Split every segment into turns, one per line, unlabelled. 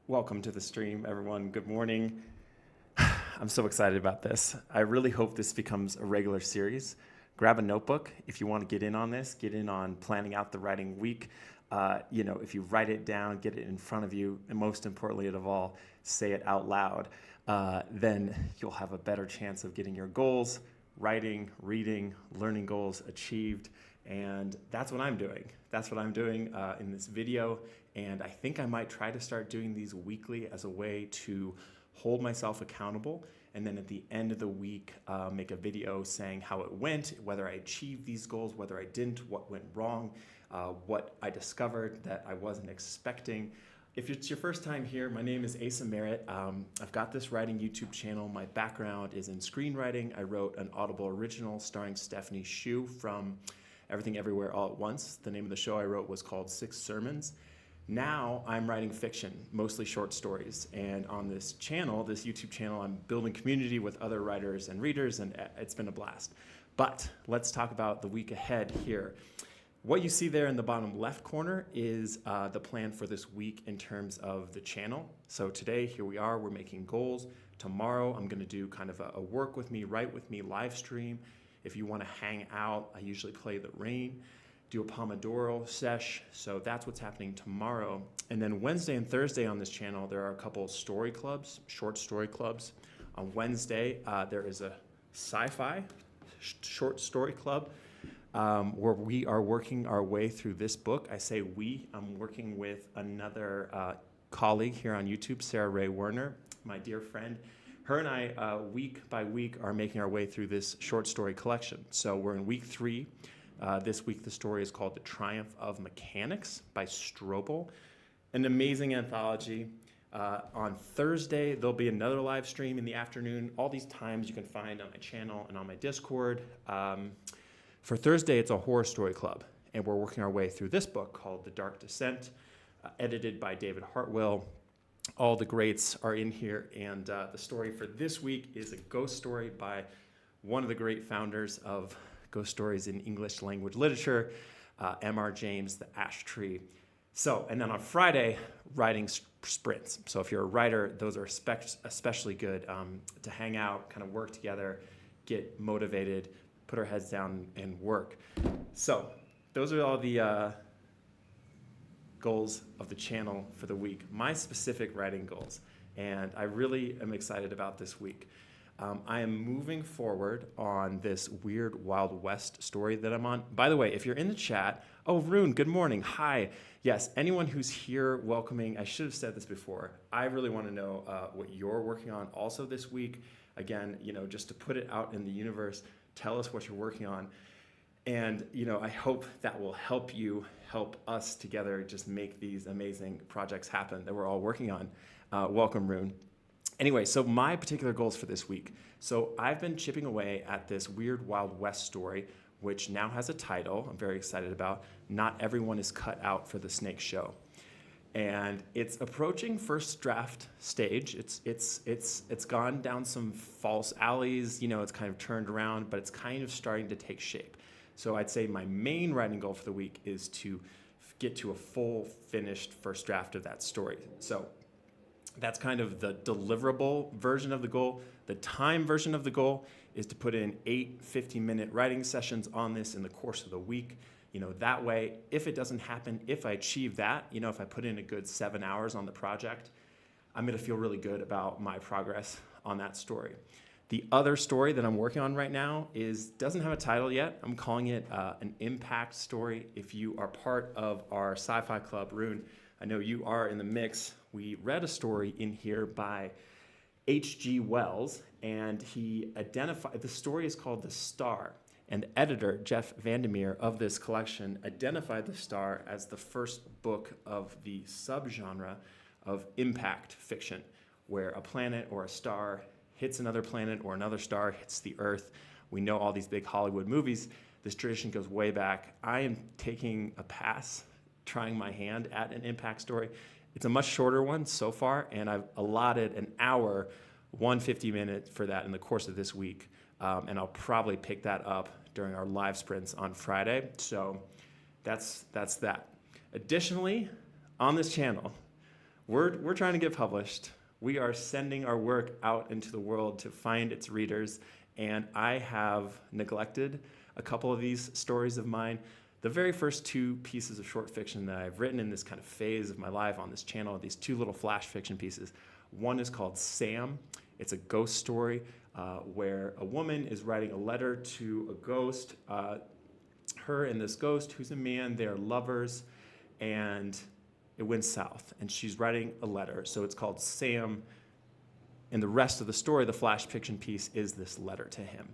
Welcome to the stream, everyone. Good morning. I'm so excited about this. I really hope this becomes a regular series. Grab a notebook if you want to get in on this, get in on planning out the writing week. If you write it down, get it in front of you, and most importantly of all, say it out loud, then you'll have a better chance of getting your goals, writing, reading, learning goals achieved. And that's what I'm doing. That's what I'm doing in this video. And I think I might try to start doing these weekly as a way to hold myself accountable. And then at the end of the week, make a video saying how it went, whether I achieved these goals, whether I didn't, what went wrong, what I discovered that I wasn't expecting. If it's your first time here, my name is Asa Merritt. I've got this writing YouTube channel. My background is in screenwriting. I wrote an Audible original starring Stephanie Hsu from Everything Everywhere All at Once. The name of the show I wrote was called Six Sermons. Now I'm writing fiction, mostly short stories. And on this channel, this YouTube channel, I'm building community with other writers and readers, and it's been a blast. But let's talk about the week ahead here. What you see there in the bottom left corner is the plan for this week in terms of the channel. So today, here we are, we're making goals. Tomorrow, I'm gonna do kind of a work with me, write with me live stream. If you wanna hang out, I usually play the rain, do a Pomodoro sesh. So that's what's happening tomorrow. And then Wednesday and Thursday on this channel, there are a couple story clubs, short story clubs. On Wednesday, there is a sci-fi short story club where we are working our way through this book. I say we, I'm working with another colleague here on YouTube, Sarah Ray Werner, my dear friend. Her and I, week by week, are making our way through this short story collection. So we're in week 3. This week, the story is called The Triumph of Mechanics by Strobel, an amazing anthology. On Thursday, there'll be another live stream in the afternoon. All these times you can find on my channel and on my Discord. For Thursday, it's a horror story club, and we're working our way through this book called The Dark Descent, edited by David Hartwell. All the greats are in here, and the story for this week is a ghost story by one of the great founders of ghost stories in English language literature, M.R. James, The Ash Tree. So, and then on Friday, writing sprints. So if you're a writer, those are especially good to hang out, kind of work together, get motivated, put our heads down and work. So those are all the goals of the channel for the week, my specific writing goals. And I really am excited about this week. I am moving forward on this weird Wild West story that I'm on. By the way, if you're in the chat, oh, Rune, good morning, hi. Yes, anyone who's here welcoming, I should have said this before, I really want to know what you're working on also this week. Again, just to put it out in the universe, tell us what you're working on. And, I hope that will help you, help us together just make these amazing projects happen that we're all working on. Welcome, Rune. Anyway, so my particular goals for this week. So I've been chipping away at this weird Wild West story, which now has a title I'm very excited about. Not Everyone is Cut Out for the Snake Show. And it's approaching first draft stage. It's gone down some false alleys, it's kind of turned around, but it's kind of starting to take shape. So I'd say my main writing goal for the week is to get to a full finished first draft of that story. So that's kind of the deliverable version of the goal. The time version of the goal is to put in 8 50-minute writing sessions on this in the course of the week. That way, if it doesn't happen, if I achieve that, if I put in a good 7 hours on the project, I'm gonna feel really good about my progress on that story. The other story that I'm working on right now doesn't have a title yet. I'm calling it an impact story. If you are part of our sci-fi club, Rune, I know you are in the mix. We read a story in here by H.G. Wells, and the story is called The Star. And the editor, Jeff Vandermeer, of this collection identified The Star as the first book of the subgenre of impact fiction, where a planet or a star hits another planet or another star hits the Earth. We know all these big Hollywood movies. This tradition goes way back. I am taking a pass, trying my hand at an impact story. It's a much shorter one so far, and I've allotted an hour, 150 minutes for that in the course of this week. And I'll probably pick that up during our live sprints on Friday. So that's that. Additionally, on this channel, we're trying to get published. We are sending our work out into the world to find its readers, and I have neglected a couple of these stories of mine. The very first two pieces of short fiction that I've written in this kind of phase of my life on this channel, these two little flash fiction pieces. One is called Sam. It's a ghost story where a woman is writing a letter to a ghost. Her and this ghost, who's a man, they're lovers, and it went south. And she's writing a letter, so it's called Sam. And the rest of the story, the flash fiction piece, is this letter to him.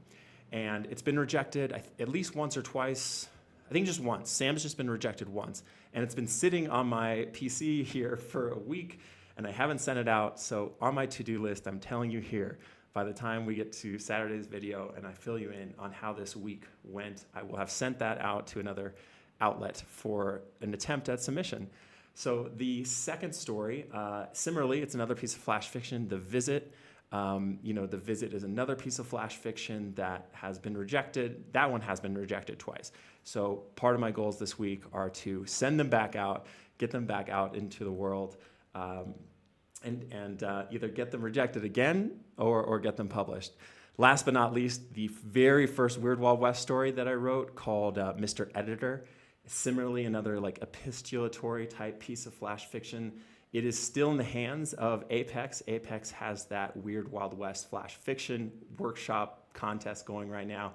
And it's been rejected at least once or twice. I think just once. Sam's just been rejected once. And it's been sitting on my PC here for a week, and I haven't sent it out. So on my to-do list, I'm telling you here, by the time we get to Saturday's video and I fill you in on how this week went, I will have sent that out to another outlet for an attempt at submission. So the second story, similarly, it's another piece of flash fiction, The Visit. The Visit is another piece of flash fiction that has been rejected. That one has been rejected twice. So part of my goals this week are to send them back out, get them back out into the world, and either get them rejected again or get them published. Last but not least, the very first Weird Wild West story that I wrote called Mr. Editor. Similarly, another like epistolatory type piece of flash fiction. It is still in the hands of Apex. Apex has that Weird Wild West flash fiction workshop contest going right now.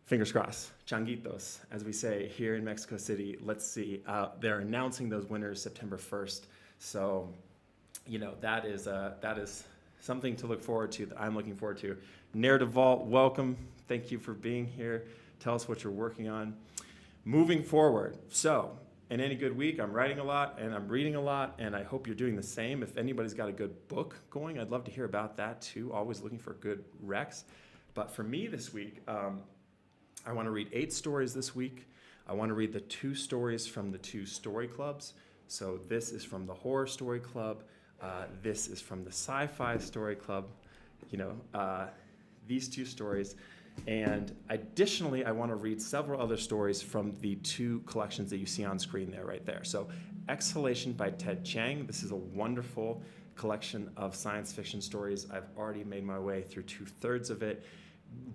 Fingers crossed. Changuitos, as we say here in Mexico City. Let's see. They're announcing those winners September 1st. So, that is something to look forward to, that I'm looking forward to. Narrative Vault, welcome. Thank you for being here. Tell us what you're working on. Moving forward. So, in any good week, I'm writing a lot and I'm reading a lot, and I hope you're doing the same. If anybody's got a good book going, I'd love to hear about that too. Always looking for good recs. But for me this week, I want to read 8 stories this week. I want to read the 2 stories from the 2 story clubs. So this is from the Horror Story Club. This is from the Sci-Fi Story Club. These 2 stories. And additionally, I want to read several other stories from the 2 collections that you see on screen there, right there. So Exhalation by Ted Chiang. This is a wonderful collection of science fiction stories. I've already made my way through 2/3 of it.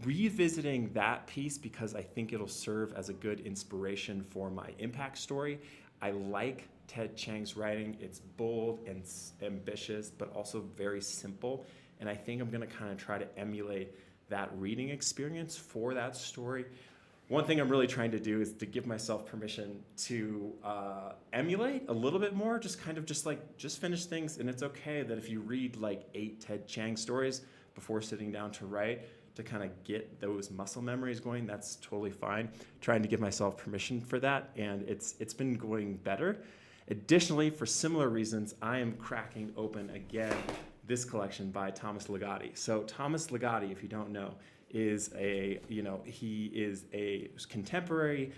Revisiting that piece because I think it'll serve as a good inspiration for my impact story. I like Ted Chiang's writing. It's bold and ambitious, but also very simple. And I think I'm going to kind of try to emulate that reading experience for that story. One thing I'm really trying to do is to give myself permission to emulate a little bit more, just finish things. And it's okay that if you read like 8 Ted Chiang stories before sitting down to write, to kind of get those muscle memories going, that's totally fine. Trying to give myself permission for that, and it's been going better. Additionally, for similar reasons, I am cracking open again this collection by Thomas Ligotti. So Thomas Ligotti, if you don't know, is he is a contemporary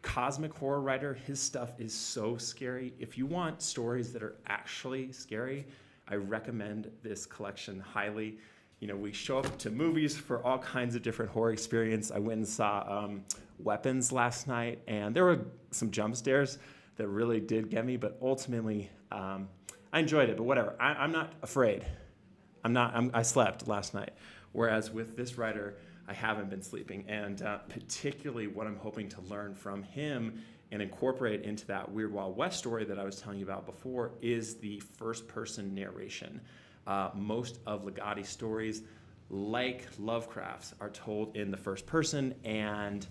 cosmic horror writer. His stuff is so scary. If you want stories that are actually scary, I recommend this collection highly. We show up to movies for all kinds of different horror experience. I went and saw Weapons last night, and there were some jump scares that really did get me, but ultimately, I enjoyed it, but whatever. I'm not afraid. I slept last night. Whereas with this writer, I haven't been sleeping. And particularly what I'm hoping to learn from him and incorporate into that Weird Wild West story that I was telling you about before is the first-person narration. Most of Ligotti's stories, like Lovecraft's, are told in the first person, and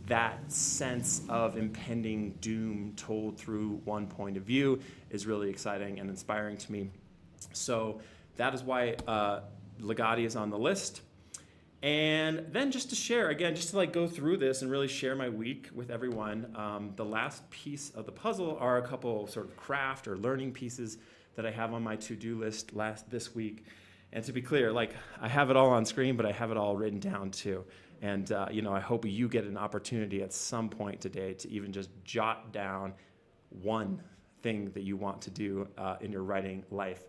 that sense of impending doom told through one point of view is really exciting and inspiring to me. So that is why Ligotti is on the list. And then just to share, again, just to go through this and really share my week with everyone, the last piece of the puzzle are a couple sort of craft or learning pieces that I have on my to-do list this week. And to be clear, I have it all on screen, but I have it all written down too. And I hope you get an opportunity at some point today to even just jot down one thing that you want to do in your writing life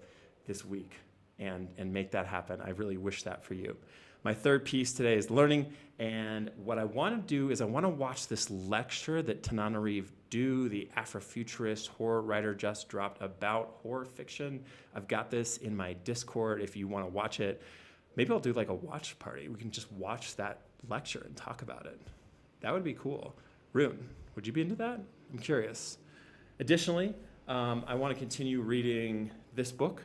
this week and make that happen. I really wish that for you. my third piece today is learning. And what I want to do is I want to watch this lecture that Tananarive Due, the Afrofuturist horror writer, just dropped about horror fiction. I've got this in my Discord if you want to watch it. Maybe I'll do like a watch party. We can just watch that lecture and talk about it. That would be cool. Rune, would you be into that? I'm curious. Additionally, I want to continue reading this book.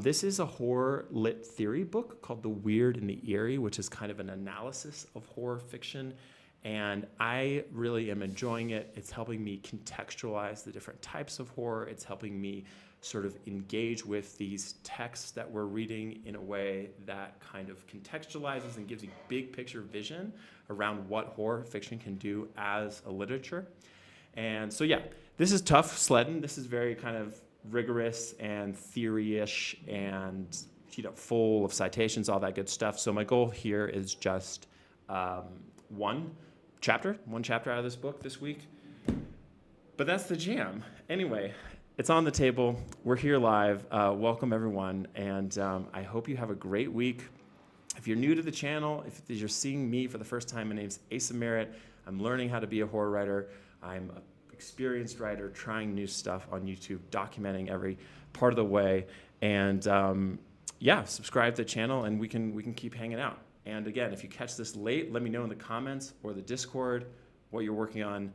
This is a horror lit theory book called The Weird and the Eerie, which is kind of an analysis of horror fiction. And I really am enjoying it. It's helping me contextualize the different types of horror. It's helping me sort of engage with these texts that we're reading in a way that kind of contextualizes and gives a big picture vision around what horror fiction can do as a literature. And so, yeah, this is tough sledding. This is very kind of rigorous and theory-ish and full of citations, all that good stuff. So my goal here is just one chapter out of this book this week. But that's the jam. Anyway, it's on the table. We're here live. Welcome, everyone. And I hope you have a great week. If you're new to the channel, if you're seeing me for the first time, my name's Asa Merritt. I'm learning how to be a horror writer. I'm an experienced writer trying new stuff on YouTube, documenting every part of the way. And subscribe to the channel and we can keep hanging out. And again, if you catch this late, let me know in the comments or the Discord what you're working on.